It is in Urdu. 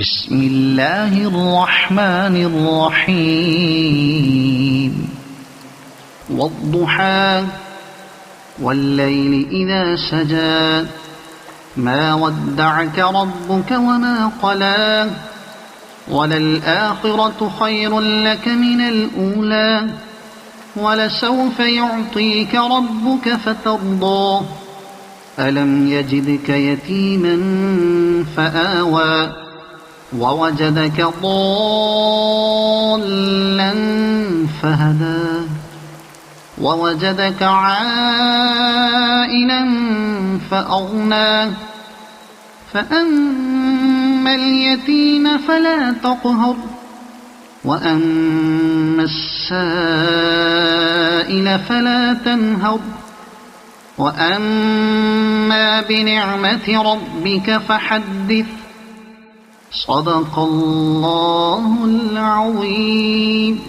بسم الله الرحمن الرحيم والضحى والليل إذا سجى ما ودعك ربك وما قلى وللآخرة خير لك من الأولى ولسوف يعطيك ربك فترضى ألم يجدك يتيما فآوى ووجدك ضالا فهدى ووجدك عائلا فأغنى فأما اليتيم فلا تقهر وأما السائل فلا تنهر وأما بنعمة ربك فحدث صدق الله العظيم.